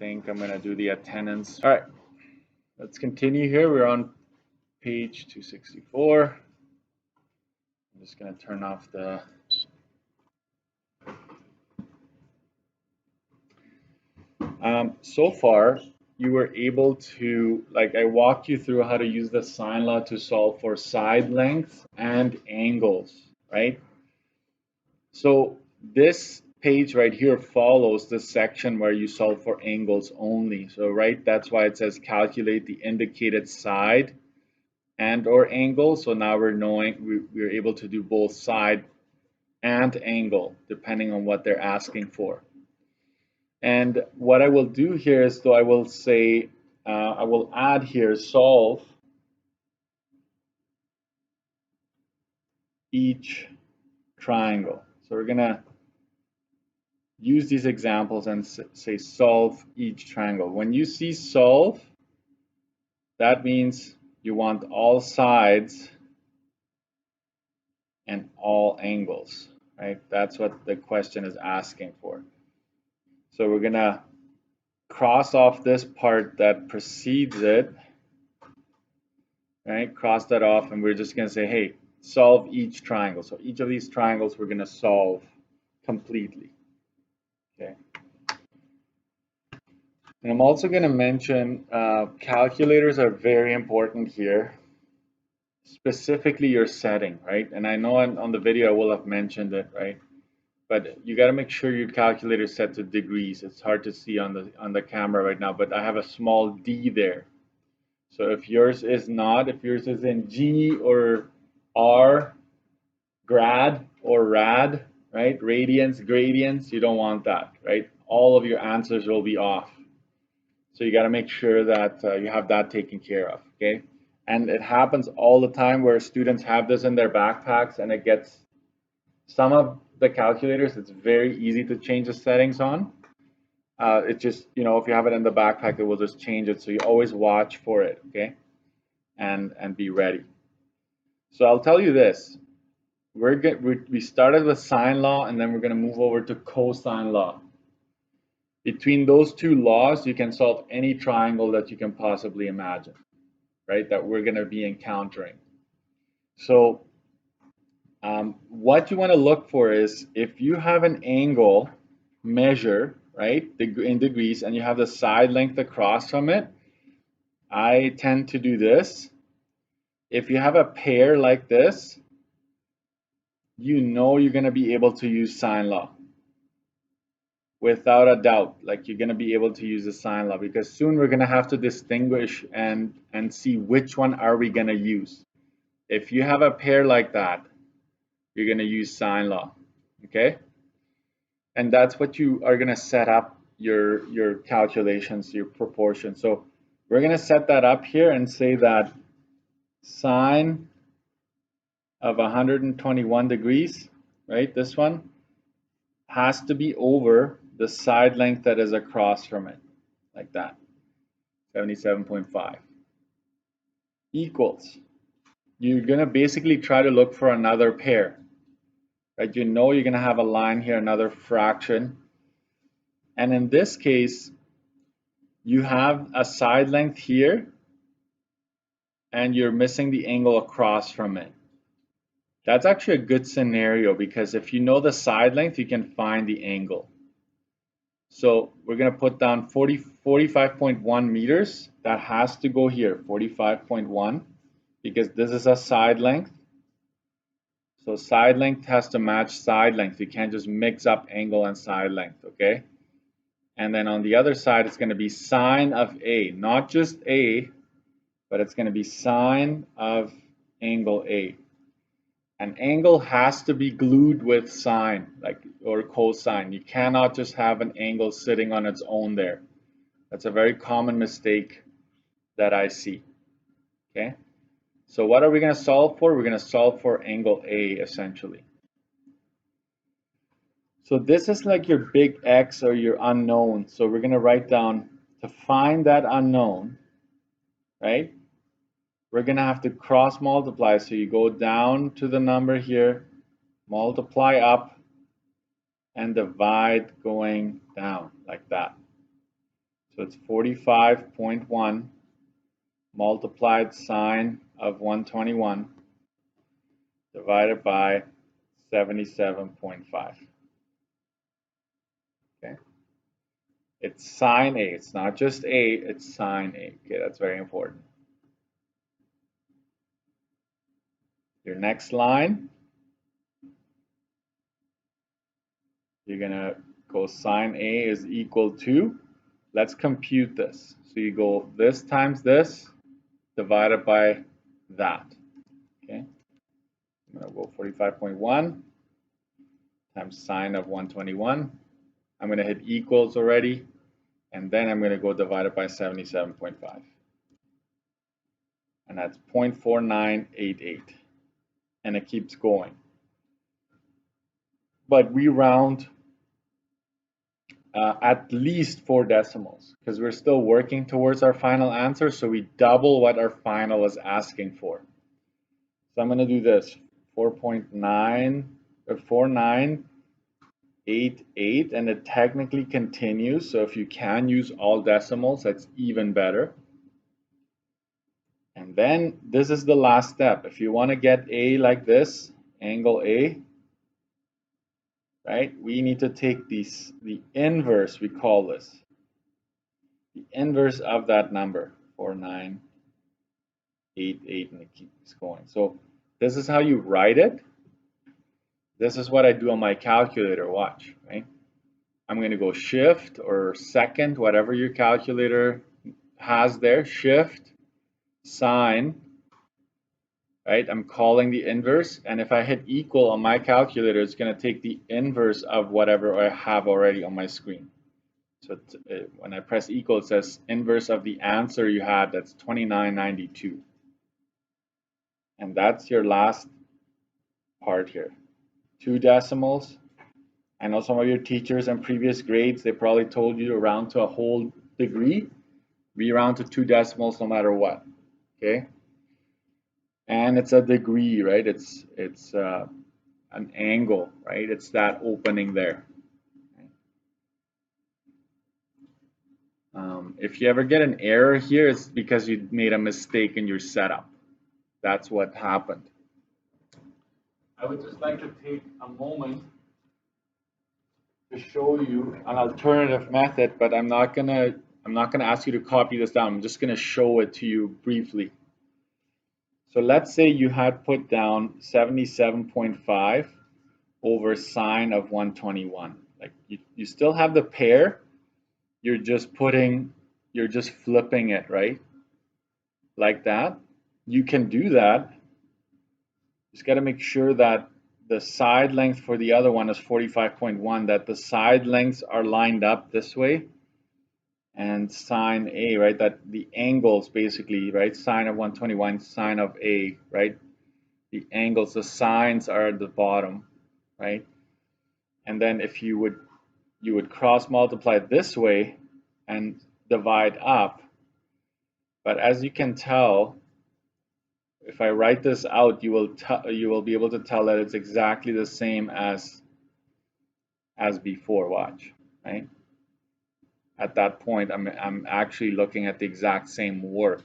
think I'm going to do the attendance. All right, let's continue here. We're on page 264. I'm just going to turn off the... So far, you were able to, like, I walked you through how to use the sine law to solve for side lengths and angles, right? So this page right here follows the section where you solve for angles only. So, right, that's why it says calculate the indicated side and or angle. So now we're knowing we're able to do both side and angle depending on what they're asking for. And what I will do here is, though, I will say, I will add here solve each triangle. So we're going to use these examples and say solve each triangle. When you see solve, that means you want all sides and all angles, right? That's what the question is asking for. So we're going to cross off this part that precedes it, right? Cross that off, and we're just going to say, hey, solve each triangle. So each of these triangles we're going to solve completely. Okay. And I'm also going to mention calculators are very important here, specifically your setting, right? And I know on the video I will have mentioned it, right? But you got to make sure your calculator is set to degrees. It's hard to see on the camera right now, but I have a small d there. So if yours is not, if yours is in G or R, grad or rad, right? Radians, gradients, you don't want that, right? All of your answers will be off. So you got to make sure that you have that taken care of, okay? And it happens all the time where students have this in their backpacks, and it gets, some of the calculators, it's very easy to change the settings on. It's just, you know, if you have it in the backpack, it will just change it. So you always watch for it, okay? And be ready. So I'll tell you this. We started with sine law, and then we're going to move over to cosine law. Between those two laws, you can solve any triangle that you can possibly imagine, right, that we're going to be encountering. So what you want to look for is if you have an angle measure, right, in degrees, and you have the side length across from it, I tend to do this. If you have a pair like this, you know you're going to be able to use sine law. Without a doubt, like you're going to be able to use the sine law, because soon we're going to have to distinguish and see which one are we going to use. If you have a pair like that, you're going to use sine law, okay? And that's what you are going to set up your calculations, your proportion. So we're going to set that up here and say that sine of 121 degrees, right, this one, has to be over the side length that is across from it, like that, 77.5, equals. You're going to basically try to look for another pair, right? You know you're going to have a line here, another fraction. And in this case, you have a side length here, and you're missing the angle across from it. That's actually a good scenario, because if you know the side length, you can find the angle. So we're going to put down 45.1 meters. That has to go here, 45.1, because this is a side length. So side length has to match side length. You can't just mix up angle and side length, okay? And then on the other side, it's going to be sine of A, not just A, but it's going to be sine of angle A. An angle has to be glued with sine, like, or cosine. You cannot just have an angle sitting on its own there. That's a very common mistake that I see. Okay, so what are we going to solve for? We're going to solve for angle A, essentially. So this is like your big X or your unknown. So we're going to write down, to find that unknown, right? We're going to have to cross multiply. So you go down to the number here, multiply up, and divide going down like that. So it's 45.1 multiplied sine of 121 divided by 77.5. Okay. It's sine A. It's not just A, it's sine A. Okay, that's very important. Your next line, you're going to go sine A is equal to, let's compute this. So you go this times this divided by that. Okay. I'm going to go 45.1 times sine of 121. I'm going to hit equals already, and then I'm going to go divided by 77.5. And that's 0.4988. And it keeps going. But we round at least 4 decimals because we're still working towards our final answer. So we double what our final is asking for. So I'm going to do this 4.9 or 4988, and it technically continues. So if you can use all decimals, that's even better. And then this is the last step. If you want to get A like this, angle A, right? We need to take the inverse, we call this. The inverse of that number, 4988, and it keeps going. So this is how you write it. This is what I do on my calculator, watch, right? I'm going to go shift or second, whatever your calculator has there, shift, sine, right? I'm calling the inverse, and if I hit equal on my calculator, it's going to take the inverse of whatever I have already on my screen. So when I press equal, it says inverse of the answer you had, that's 2992. And that's your last part here. 2 decimals. I know some of your teachers in previous grades, they probably told you to round to a whole degree. We round to 2 decimals no matter what, okay? And it's a degree, right? It's an angle, right? It's that opening there. If you ever get an error here, it's because you made a mistake in your setup. That's what happened. I would just like to take a moment to show you an alternative method, but I'm not gonna ask you to copy this down. I'm just gonna show it to you briefly. So let's say you had put down 77.5 over sine of 121. Like you still have the pair, you're just flipping it, right? Like that. You can do that. Just got to make sure that the side length for the other one is 45.1, that the side lengths are lined up this way. And sine A, right, that the angles basically, right, sine of 121, sine of A, right, the angles, the sines are at the bottom, right? And then if you would cross multiply this way and divide up. But as you can tell, if I write this out, you will be able to tell that it's exactly the same as before. Watch, right? At that point, I'm actually looking at the exact same work.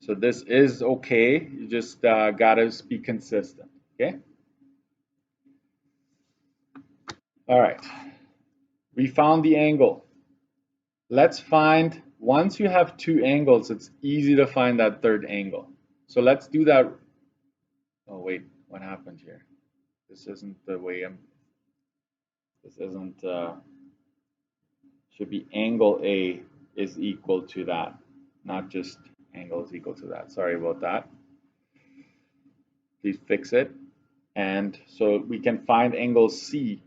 So this is okay. You just gotta be consistent. Okay. All right. We found the angle. Let's find. Once you have 2 angles, it's easy to find that third angle. So let's do that. Oh wait, what happened here? This isn't the way I'm. This isn't. Should be angle A is equal to that, not just angle is equal to that. Sorry about that. Please fix it. And so we can find angle C,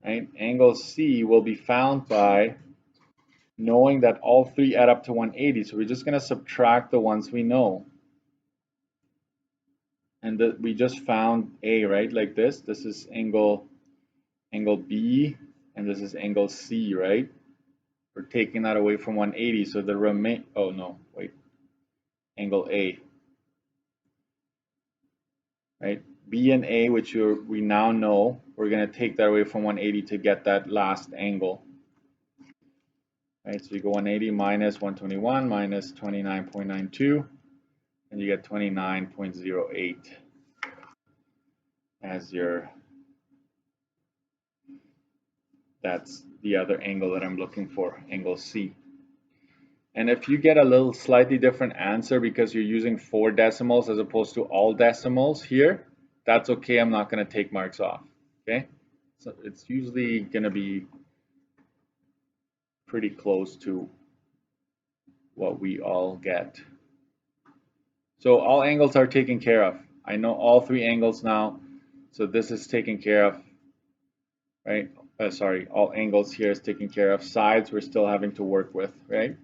right? Angle C will be found by knowing that all 3 add up to 180. So we're just going to subtract the ones we know. And we just found A, right? Like this. This is angle B, and this is angle C, right? We're taking that away from 180. So the oh no, wait. Angle A, right? B and A, which we now know, we're going to take that away from 180 to get that last angle. right? So you go 180 minus 121 minus 29.92, and you get 29.08 as your, that's the other angle that I'm looking for, angle C. And if you get a little slightly different answer because you're using 4 decimals as opposed to all decimals here, that's okay. I'm not going to take marks off. Okay, so it's usually going to be pretty close to what we all get. So all angles are taken care of. I know all 3 angles now, so this is taken care of, right? Sorry, all angles here is taken care of. Sides we're still having to work with, right?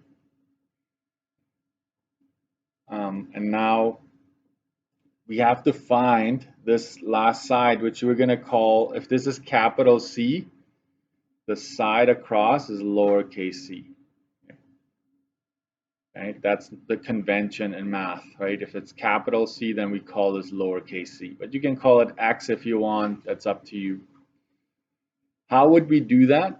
And now we have to find this last side, which we're going to call, if this is capital C, the side across is lowercase c. Right? That's the convention in math, right? If it's capital C, then we call this lowercase c. But you can call it x if you want. That's up to you. How would we do that?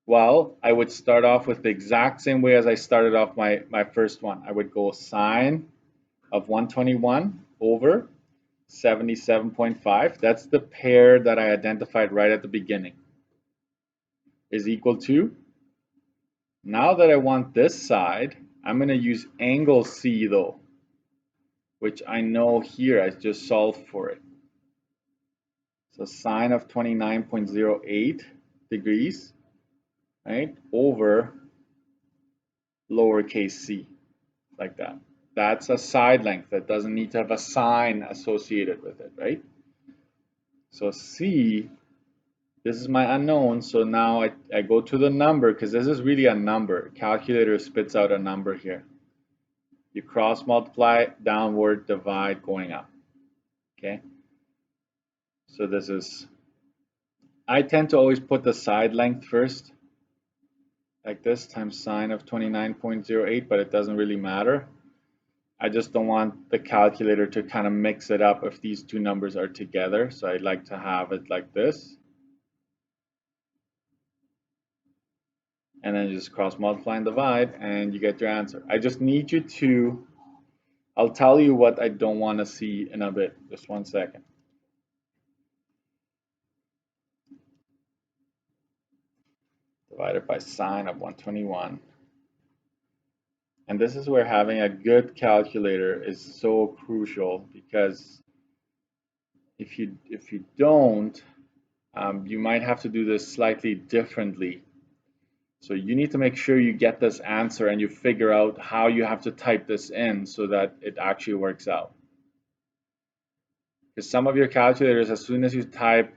Well, I would start off with the exact same way as I started off my first one. I would go sine of 121 over 77.5. That's the pair that I identified right at the beginning. Is equal to, now that I want this side, I'm going to use angle C though, which I know here I just solved for it. So sine of 29.08 degrees, right, over lowercase c, like that. That's a side length that doesn't need to have a sine associated with it, right? So C, this is my unknown, so now I go to the number, because this is really a number. Calculator spits out a number here. You cross multiply, downward, divide, going up. Okay? So this is, I tend to always put the side length first, like this, times sine of 29.08, but it doesn't really matter. I just don't want the calculator to kind of mix it up if these two numbers are together. So I'd like to have it like this. And then you just cross multiply and divide, and you get your answer. I just need you to, I'll tell you what I don't want to see in a bit. Just 1 second. Divided by sine of 121. And this is where having a good calculator is so crucial, because if you don't, you might have to do this slightly differently. So you need to make sure you get this answer and you figure out how you have to type this in so that it actually works out. Because some of your calculators, as soon as you type,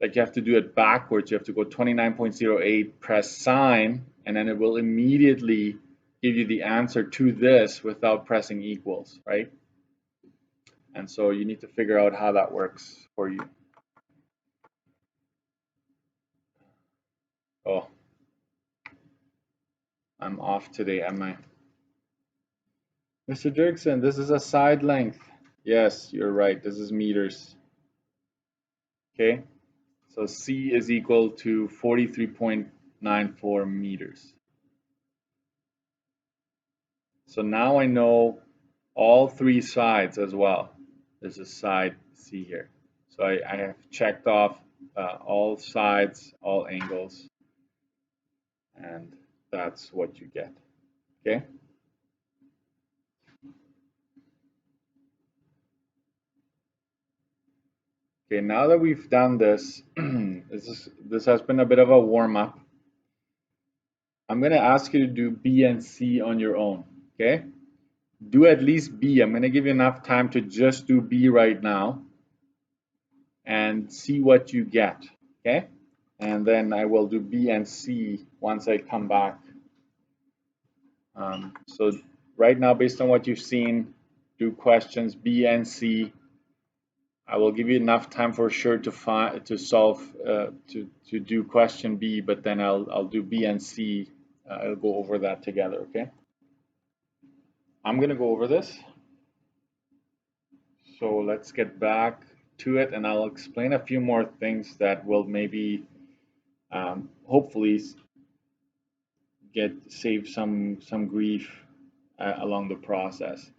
like you have to do it backwards, you have to go 29.08, press sine, and then it will immediately give you the answer to this without pressing equals, right? And so you need to figure out how that works for you. Oh, I'm off today, am I? Mr. Dirksen, this is a side length. Yes, you're right. This is meters. Okay, so C is equal to 43.94 meters. So now I know all 3 sides as well. There's a side C here. So I have checked off all sides, all angles, and that's what you get. Okay. Okay, now that we've done this, this has been a bit of a warm-up. I'm going to ask you to do B and C on your own, okay? Do at least B. I'm going to give you enough time to just do B right now and see what you get, okay? And then I will do B and C once I come back. So right now, based on what you've seen, do questions B and C. I will give you enough time for sure to solve to do question B, but then I'll do B and C. I'll go over that together, okay? I'm gonna go over this. So let's get back to it, and I'll explain a few more things that will maybe hopefully save some grief along the process.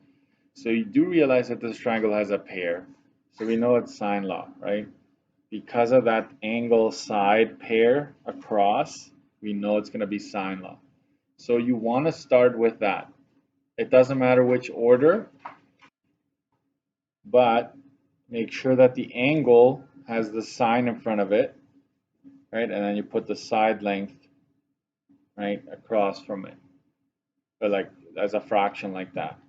So you do realize that this triangle has a pair. So we know it's sine law, right? Because of that angle side pair across, we know it's going to be sine law. So you want to start with that. It doesn't matter which order, but make sure that the angle has the sine in front of it, right? And then you put the side length, right, across from it, but like as a fraction like that.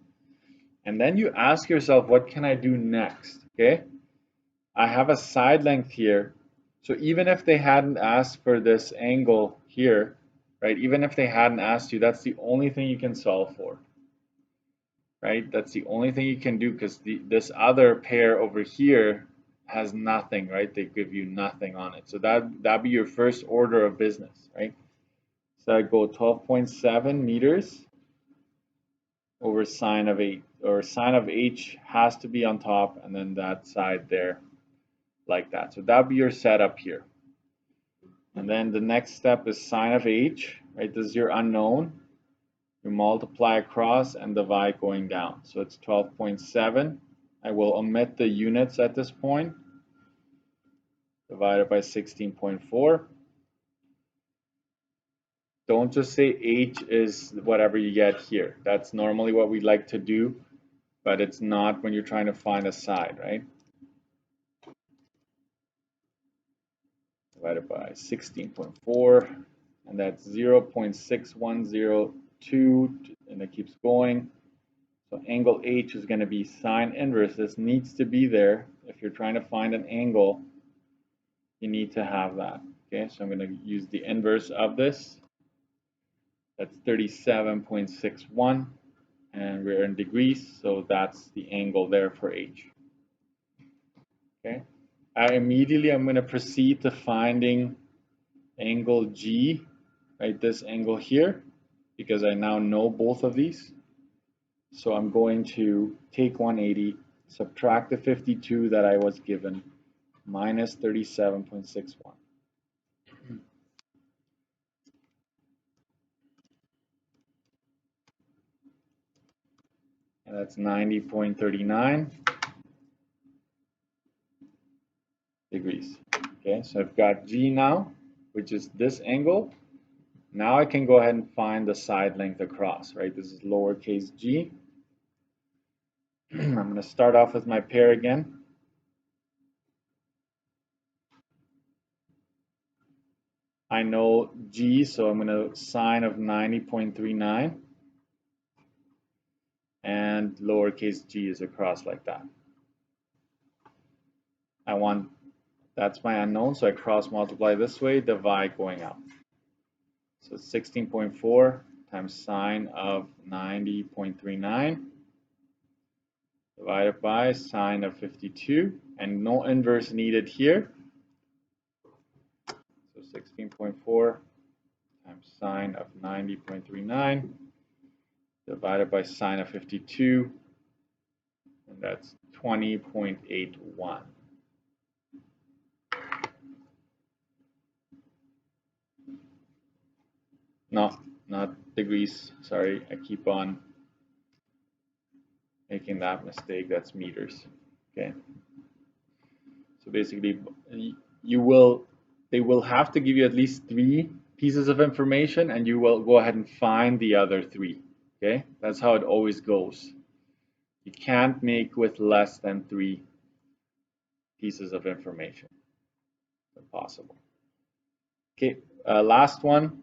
And then you ask yourself, what can I do next? Okay, I have a side length here. So even if they hadn't asked for this angle here, right, even if they hadn't asked you, that's the only thing you can solve for, right? That's the only thing you can do because this other pair over here has nothing, right? They give you nothing on it. So that'd be your first order of business, right? So I go 12.7 meters over sine of 8, or sine of h has to be on top and then that side there like that. So that'd be your setup here. And then the next step is sine of h, right? This is your unknown. You multiply across and divide going down. So it's 12.7. I will omit the units at this point. Divided by 16.4. Don't just say h is whatever you get here. That's normally what we like to do, but it's not when you're trying to find a side, right? Divided by 16.4, and that's 0.6102, and it keeps going. So angle H is going to be sine inverse. This needs to be there. If you're trying to find an angle, you need to have that. Okay, so I'm going to use the inverse of this. That's 37.61, and we're in degrees, so that's the angle there for H. Okay, I'm going to proceed to finding angle G, right, this angle here, because I now know both of these. So I'm going to take 180, subtract the 52 that I was given, minus 37.61. And that's 90.39 degrees. Okay, so I've got G now, which is this angle. Now I can go ahead and find the side length across, right? This is lowercase g. I'm going to start off with my pair again. I know g, so I'm going to sine of 90.39. And lowercase g is across like that. That's my unknown, so I cross multiply this way, divide going up. So 16.4 times sine of 90.39 divided by sine of 52, and no inverse needed here. So 16.4 times sine of 90.39 divided by sine of 52, and that's 20.81. No, not degrees. Sorry, I keep on making that mistake. That's meters. Okay. So basically, they will have to give you at least 3 pieces of information, and you will go ahead and find the other 3. Okay, that's how it always goes. You can't make with less than 3 pieces of information. It's impossible. Okay, last one.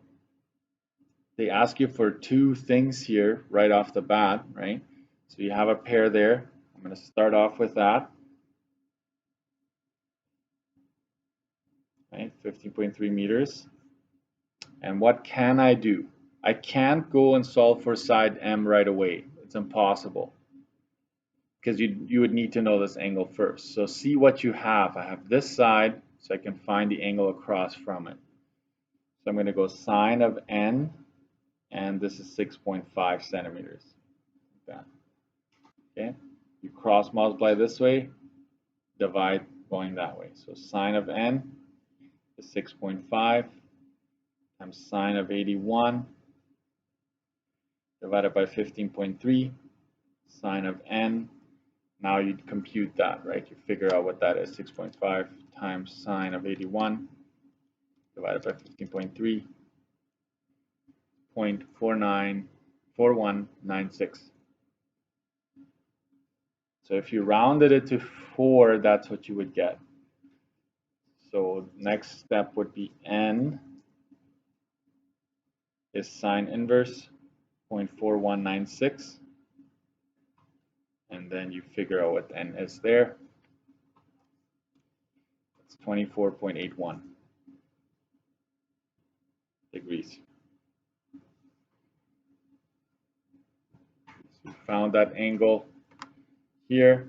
They ask you for 2 things here right off the bat, right? So you have a pair there. I'm going to start off with that. Right, 15.3 meters. And what can I do? I can't go and solve for side M right away. It's impossible because you would need to know this angle first. So see what you have. I have this side, so I can find the angle across from it. So I'm going to go sine of n, and this is 6.5 centimeters. Like that. Okay, you cross multiply this way, divide going that way. So sine of n is 6.5 times sine of 81 divided by 15.3 sine of n. Now you'd compute that, right? You figure out what that is, 6.5 times sine of 81 divided by 15.3, 0.4196. So if you rounded it to 4, that's what you would get. So next step would be n is sine inverse 0.4196. And then you figure out what n is there. It's 24.81 degrees. So we found that angle here.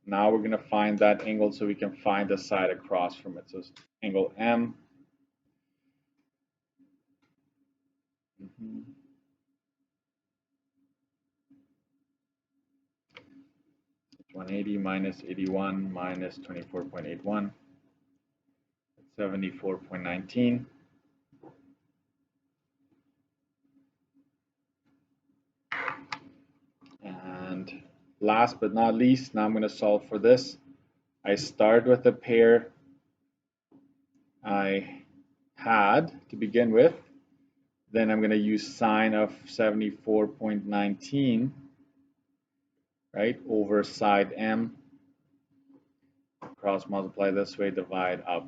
Now we're going to find that angle so we can find the side across from it. So it's angle M. 180 minus 81 minus 24.81. 74.19. And last but not least, now I'm going to solve for this. I start with the pair I had to begin with. Then I'm going to use sine of 74.19, right, over side m. Cross multiply this way, divide up.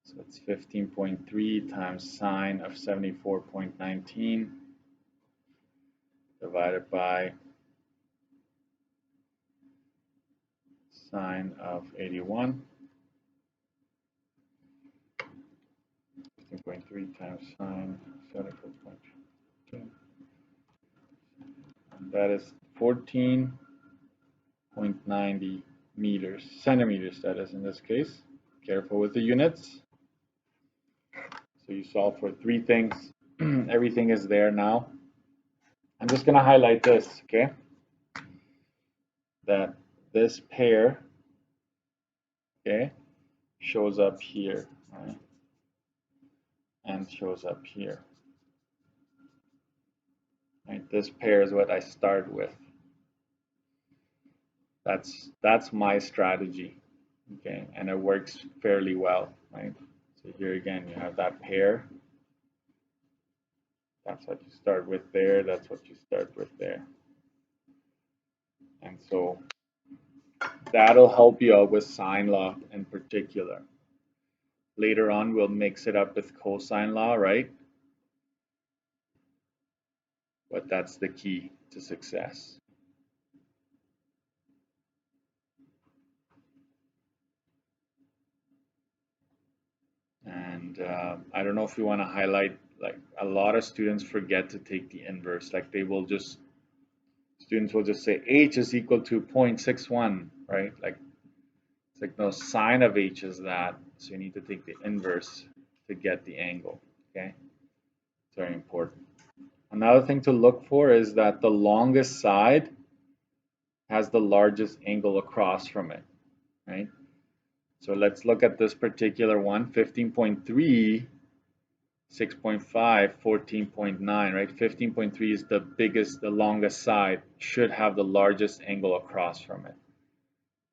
So it's 15.3 times sine of 74.19 divided by sine of 81. 15.3 times sine 74.2. And that is 14.90 meters, centimeters that is in this case. Careful with the units. So you solve for three things. Everything is there now. I'm just going to highlight this, okay? That this pair, okay, shows up here, right? And shows up here. Right? This pair is what I start with. That's my strategy, okay? And it works fairly well, right? So here again, you have that pair. That's what you start with there. That's what you start with there. And so that'll help you out with sine law in particular. Later on, we'll mix it up with cosine law, right? But that's the key to success. And I don't know if you want to highlight, like a lot of students forget to take the inverse. Like they will just, students will just say h is equal to 0.61, right? Like it's like no, sine of h is that. So you need to take the inverse to get the angle, okay? It's very important. Another thing to look for is that the longest side has the largest angle across from it, right? So let's look at this particular one, 15.3, 6.5, 14.9, right? 15.3 is the biggest, the longest side, should have the largest angle across from it.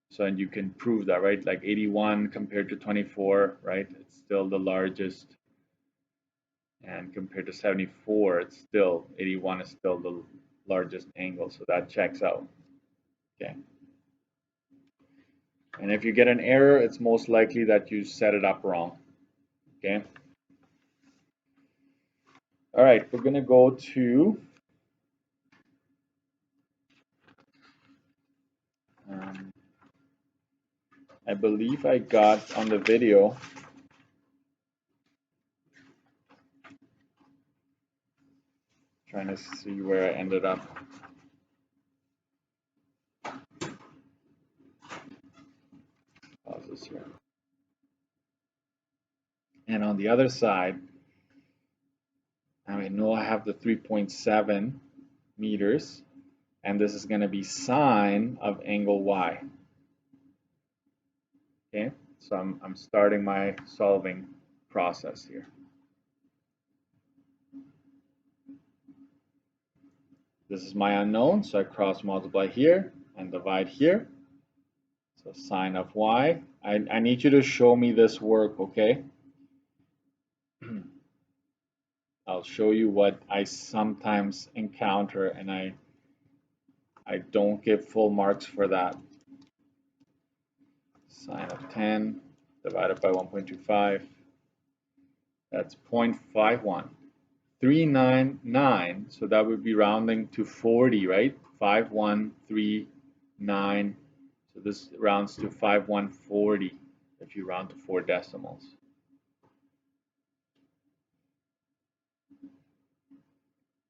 So, and you can prove that, right? Like 81 compared to 24, right? It's still the largest. And compared to 74, it's still, 81 is still the largest angle. So that checks out, okay? And if you get an error, it's most likely that you set it up wrong, okay? All right, we're gonna go to I believe I got on the video trying to see where I ended up. Pause this here. And on the other side, I know I have the 3.7 meters, and this is going to be sine of angle y. Okay, so I'm starting my solving process here. This is my unknown, so I cross multiply here and divide here. So sine of y. I need you to show me this work, okay? I'll show you what I sometimes encounter, and I don't give full marks for that. Sine of 10 divided by 1.25. That's 0.51. 399, so that would be rounding to 40, right? 5139. So this rounds to 5140 if you round to 4 decimals.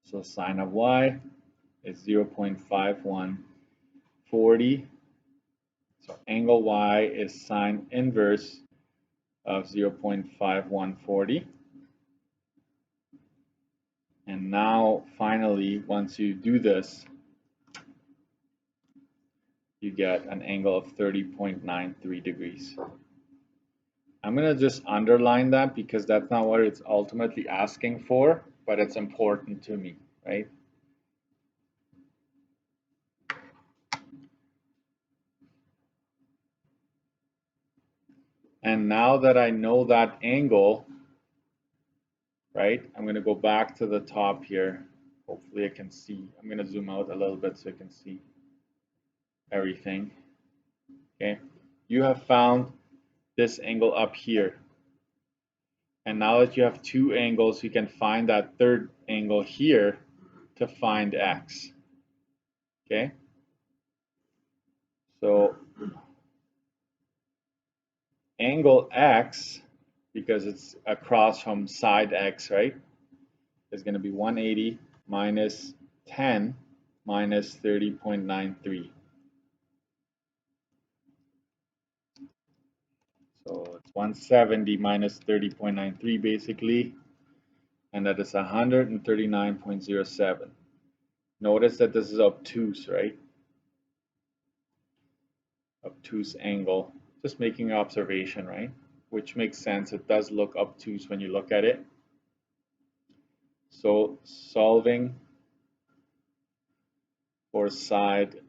So sine of y is 0.5140. So angle y is sine inverse of 0.5140. And now, finally, once you do this, you get an angle of 30.93 degrees. I'm going to just underline that because that's not what it's ultimately asking for, but it's important to me, right? And now that I know that angle, right, I'm going to go back to the top here. Hopefully I can see. I'm going to zoom out a little bit so you can see everything. Okay, you have found this angle up here. And now that you have two angles, you can find that third angle here to find x. Okay, so angle x, because it's across from side x, right, is going to be 180 minus 10 minus 30.93. So it's 170 minus 30.93 basically, and that is 139.07. Notice that this is obtuse, right? Obtuse angle. Just making an observation, right? Which makes sense. It does look obtuse when you look at it. So solving for side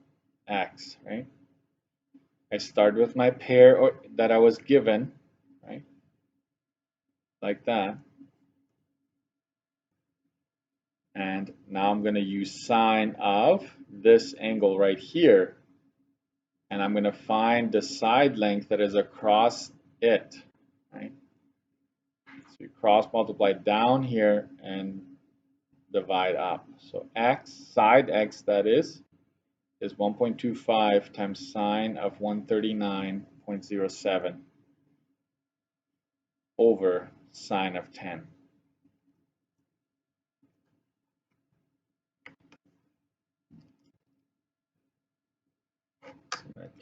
x, right? I start with my pair that I was given, right? Like that. And now I'm going to use sine of this angle right here. And I'm going to find the side length that is across it, right? So you cross multiply down here and divide up. So x, side x that is 1.25 times sine of 139.07 over sine of 10.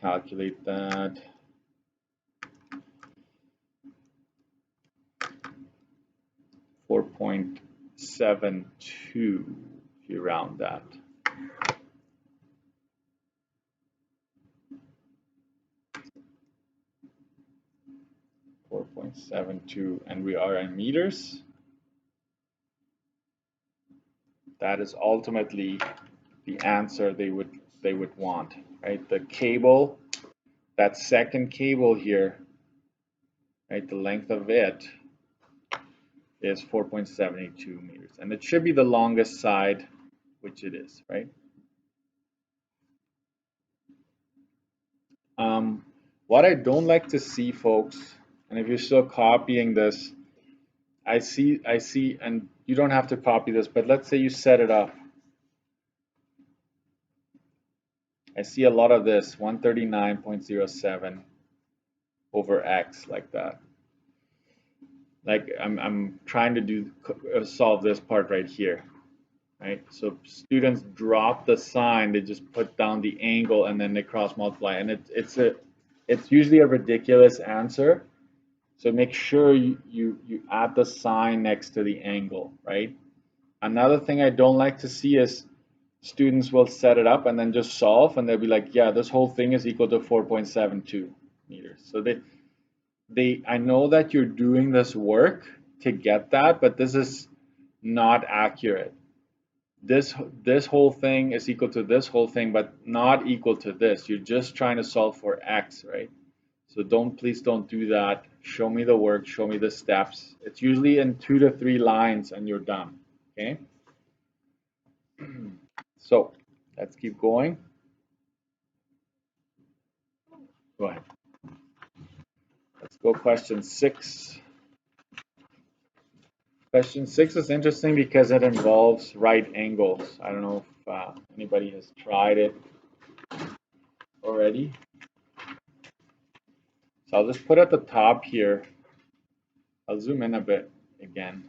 Calculate that. 4.72 if you round that. 4.72, and we are in meters. That is ultimately the answer they would want, right? The cable, that second cable here, right? The length of it is 4.72 meters, and it should be the longest side, which it is, right? What I don't like to see, folks, and if you're still copying this, I see, and you don't have to copy this, but let's say you set it up. I see a lot of this, 139.07 over x, like that. Like I'm trying to solve this part right here, right? So students drop the sign, they just put down the angle and then they cross multiply, and it's usually a ridiculous answer. So make sure you add the sign next to the angle, right? Another thing I don't like to see is students will set it up and then just solve, and they'll be like, yeah, this whole thing is equal to 4.72 meters. So I know that you're doing this work to get that, but this is not accurate. this whole thing is equal to this whole thing, but not equal to this. You're just trying to solve for x, right? So please don't do that. Show me the work, show me the steps. It's usually in 2 to 3 lines and you're done, okay? So let's keep going. Go ahead. Let's go question 6. Question 6 is interesting because it involves right angles. I don't know if anybody has tried it already. So I'll just put at the top here. I'll zoom in a bit again.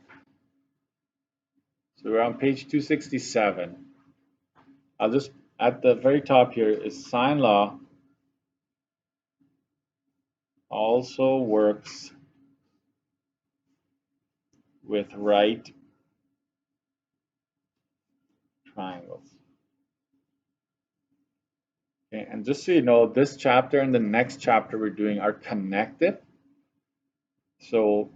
So we're on page 267. I'll just, at the very top here is sine law also works with right triangles. Okay, and just so you know, this chapter and the next chapter we're doing are connected. So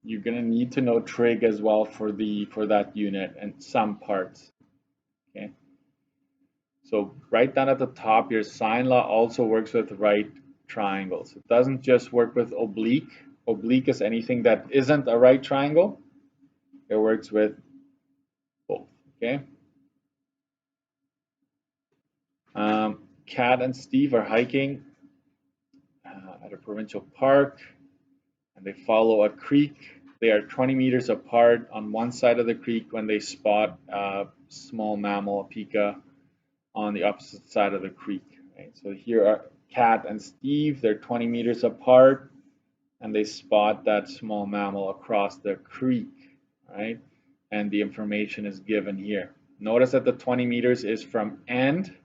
you're gonna need to know trig as well for that unit and some parts. Okay. So right down at the top, your sine law also works with right triangles. It doesn't just work with oblique. Oblique is anything that isn't a right triangle. It works with both. Okay. Kat and Steve are hiking at a provincial park, and they follow a creek. They are 20 meters apart on one side of the creek when they spot a small mammal, a pika, on the opposite side of the creek. Right? So here are Kat and Steve. They're 20 meters apart, and they spot that small mammal across the creek. Right? And the information is given here. Notice that the 20 meters is from end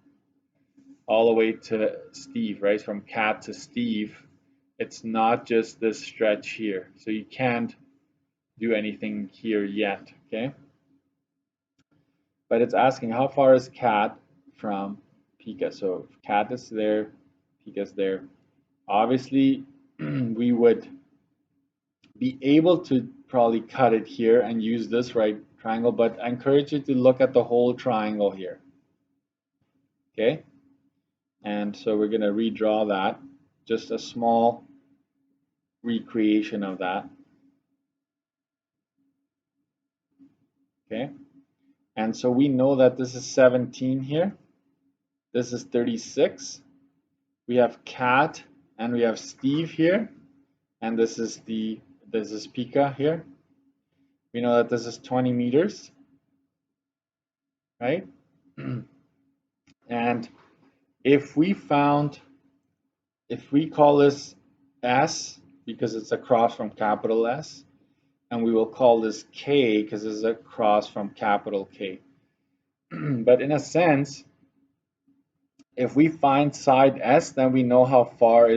all the way to Steve, right? From Kat to Steve. It's not just this stretch here. So you can't do anything here yet, okay? But it's asking how far is Kat from Pika. So if Kat is there, Pika's there. Obviously, we would be able to probably cut it here and use this right triangle, but I encourage you to look at the whole triangle here, okay? And so we're going to redraw that, just a small recreation of that. Okay. And so we know that this is 17 here. This is 36. We have Kat and we have Steve here. And this is Pika here. We know that this is 20 meters, right? And if we call this S because it's across from capital S, and we will call this K because this is across from capital K. But in a sense, if we find side S, then we know how far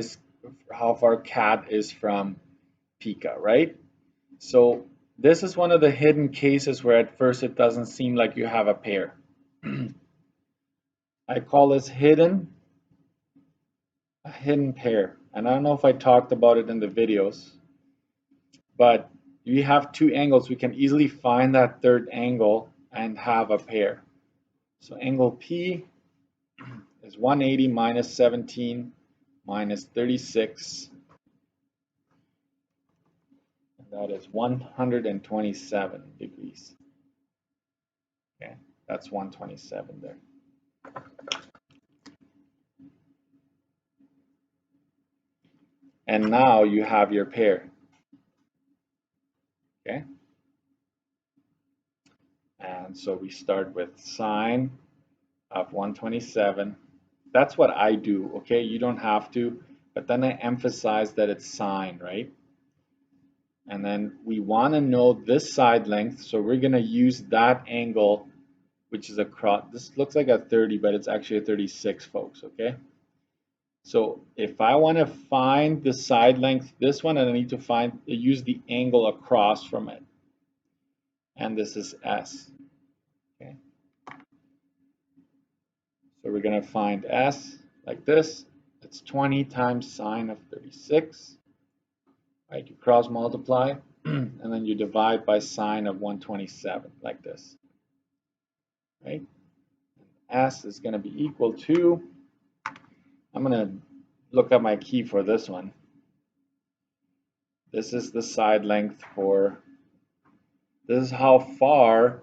Kat is from Pika, right? So this is one of the hidden cases where at first it doesn't seem like you have a pair. I call this a hidden pair. And I don't know if I talked about it in the videos, but we have two angles. We can easily find that third angle and have a pair. So angle P is 180 minus 17 minus 36. And that is 127 degrees. Okay, that's 127 there. And now you have your pair. Okay. And so we start with sine of 127. That's what I do, okay? You don't have to, but then I emphasize that it's sine, right? And then we want to know this side length, so we're going to use that angle, which is across. This looks like a 30, but it's actually a 36, folks, okay? So if I want to find the side length, this one, and I need to use the angle across from it. And this is S, okay? So we're going to find S like this. It's 20 times sine of 36. Right, you cross multiply, and then you divide by sine of 127, like this. S is going to be equal to, I'm going to look up my key for this one. This is the side length for, this is how far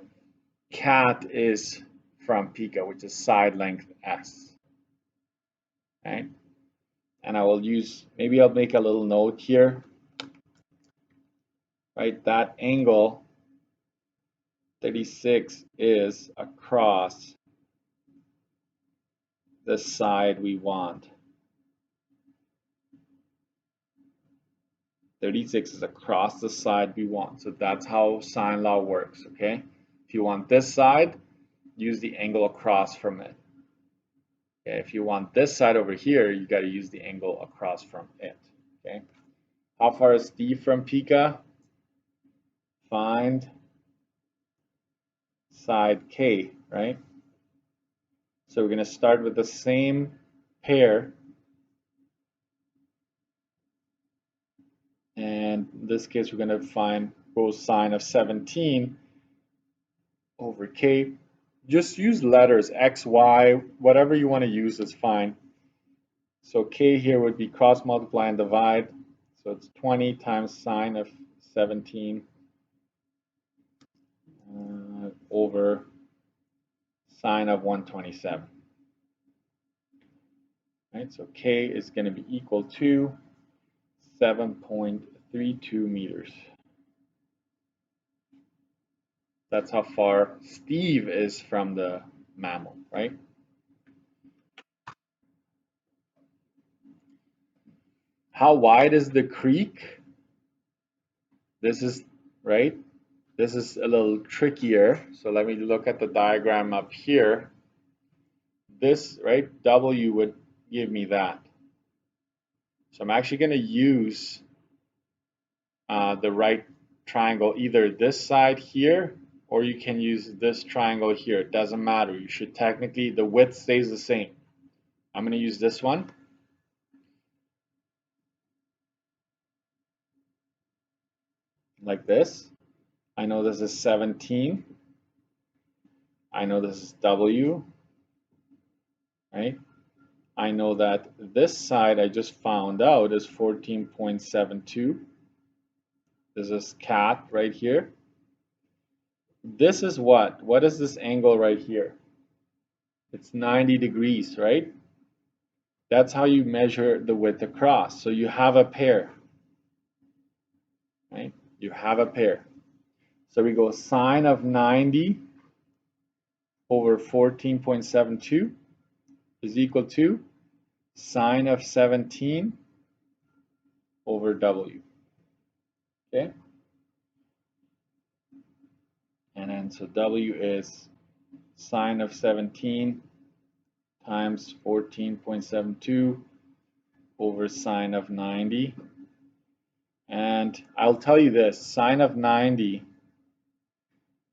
cat is from pica, which is side length S. Okay? And I will use, maybe I'll make a little note here, right? That angle 36 is across the side we want. 36 is across the side we want. So that's how sine law works, okay? If you want this side, use the angle across from it. Okay, if you want this side over here, you got to use the angle across from it, okay? How far is D from pica? Find side K, right? So we're going to start with the same pair. And in this case, we're going to find cosine of 17 over K. Just use letters, X, Y, whatever you want to use is fine. So K here would be cross multiply and divide. So it's 20 times sine of 17 over sine of 127. Right, so K is going to be equal to 7.32 meters. That's how far Steve is from the mammal, right? How wide is the creek? This is, right? This is a little trickier. So let me look at the diagram up here. This, right, W would give me that. So I'm actually going to use the right triangle, either this side here, or you can use this triangle here. It doesn't matter. You should technically, the width stays the same. I'm going to use this one. Like this. I know this is 17. I know this is W, right? I know that this side I just found out is 14.72. This is cat right here. This is what? What is this angle right here? It's 90 degrees, right? That's how you measure the width across. So you have a pair, right? You have a pair. So we go sine of 90 over 14.72 is equal to sine of 17 over W. Okay? And then so W is sine of 17 times 14.72 over sine of 90. And I'll tell you this, sine of 90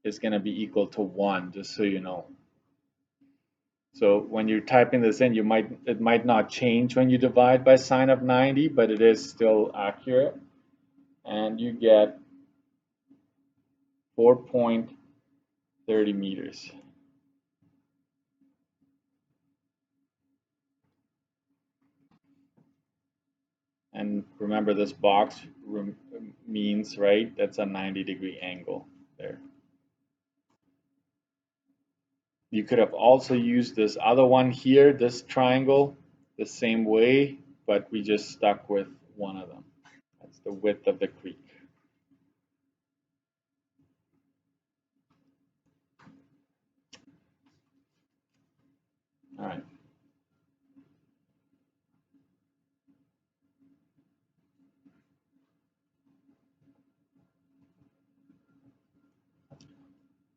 is going to be equal to 1, just so you know. So when you're typing this in, it might not change when you divide by sine of 90, but it is still accurate. And you get 4.30 meters. And remember, this box means, right, that's a 90-degree angle there. You could have also used this other one here, this triangle, the same way, but we just stuck with one of them. That's the width of the creek. All right.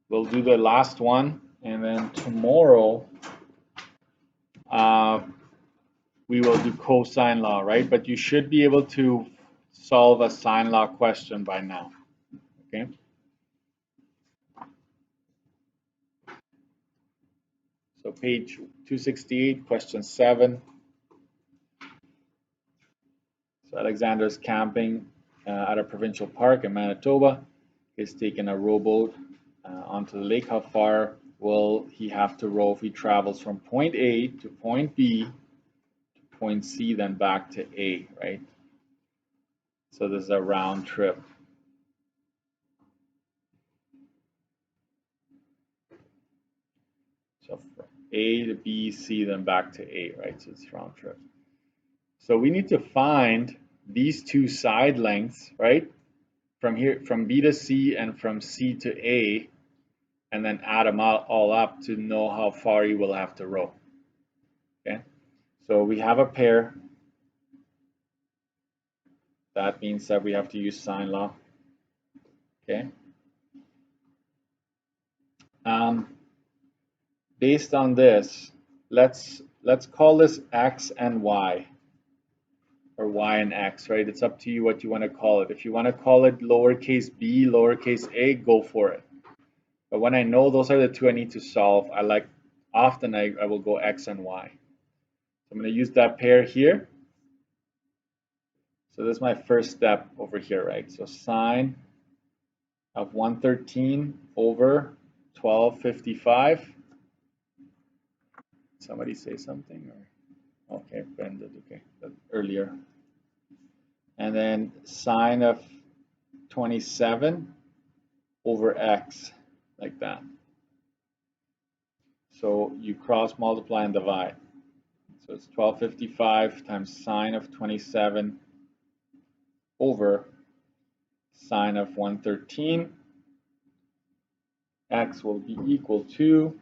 We'll do the last one, and then tomorrow we will do cosine law, right? But you should be able to solve a sine law question by now, okay? So page 268, question 7. So Alexander is camping at a provincial park in Manitoba. He's taken a rowboat onto the lake. How far will he have to row if he travels from point A to point B to point C, then back to A, right? So this is a round trip. So from A to B, C, then back to A, right? So it's round trip. So we need to find these two side lengths, right? From here, from B to C and from C to A, and then add them all up to know how far you will have to row. Okay, so we have a pair. That means that we have to use sine law. Okay. Based on this, let's call this x and y, or y and x, right? It's up to you what you want to call it. If you want to call it lowercase b, lowercase a, go for it. But when I know those are the two I need to solve, often I will go x and y. So I'm going to use that pair here. So this is my first step over here, right? So sine of 113 over 1255. Somebody say something? Or okay, Brendan, okay, that's earlier. And then sine of 27 over x, like that. So you cross multiply and divide. So it's 1255 times sine of 27 over sine of 113. X will be equal to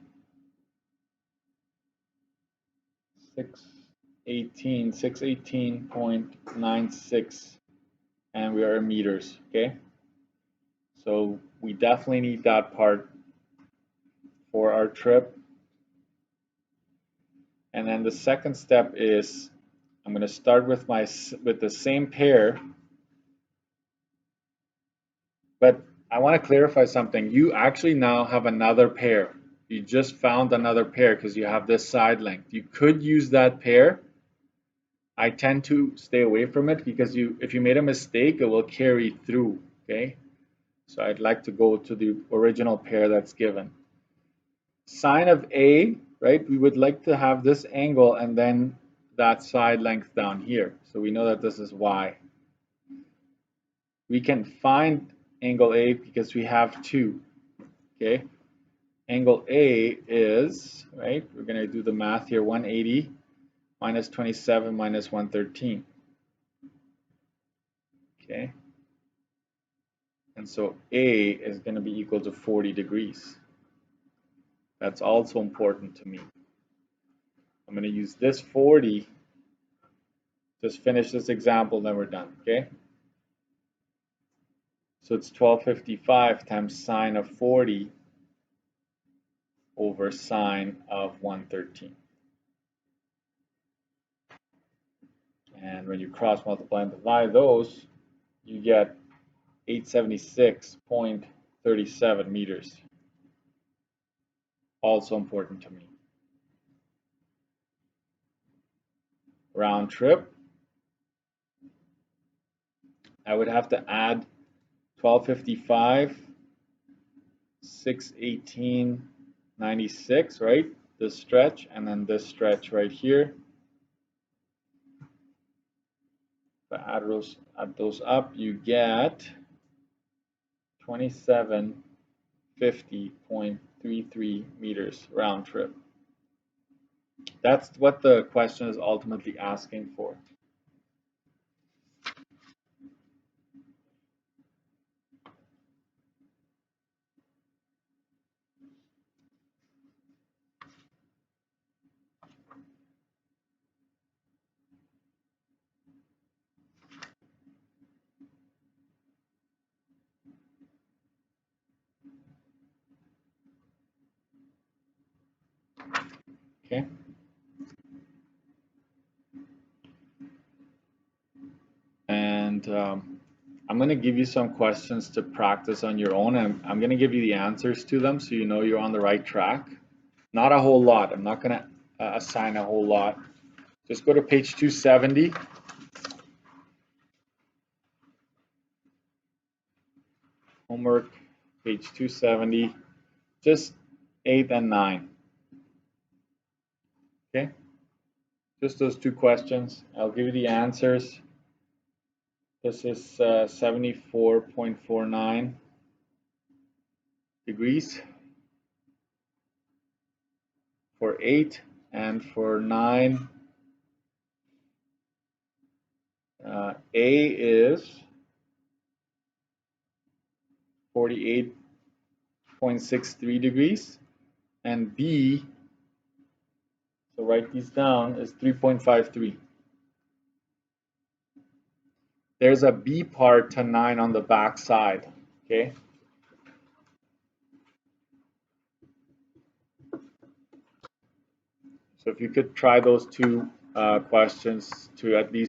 618.96, and we are in meters, okay? So we definitely need that part for our trip. And then the second step is I'm going to start with the same pair, but I want to clarify something. You actually now have another pair. You just found another pair because you have this side length. You could use that pair. I tend to stay away from it because if you made a mistake, it will carry through, okay? So I'd like to go to the original pair that's given. Sine of A, right? We would like to have this angle and then that side length down here. So we know that this is y. We can find angle A because we have two, okay? Angle A is, right, we're going to do the math here, 180 minus 27 minus 113, okay? And so A is going to be equal to 40 degrees. That's also important to me. I'm going to use this 40. Just finish this example, then we're done, okay? So it's 1255 times sine of 40 over sine of 113. And when you cross multiply and divide those, you get 876.37 meters. Also important to me. Round trip, I would have to add 1255, 618.96, right? This stretch, and then this stretch right here. If I add those up, you get 2750.33 meters round trip. That's what the question is ultimately asking for. Okay. And I'm going to give you some questions to practice on your own, and I'm going to give you the answers to them so you know you're on the right track. Not a whole lot. I'm not going to assign a whole lot. Just go to page 270. Homework, page 270. Just 8, and 9. Okay, just those two questions. I'll give you the answers. This is 74.49 degrees for 8, and for 9, A is 48.63 degrees, and B, so write these down, is 3.53. There's a B part to 9 on the back side, okay? So if you could try those two questions to at least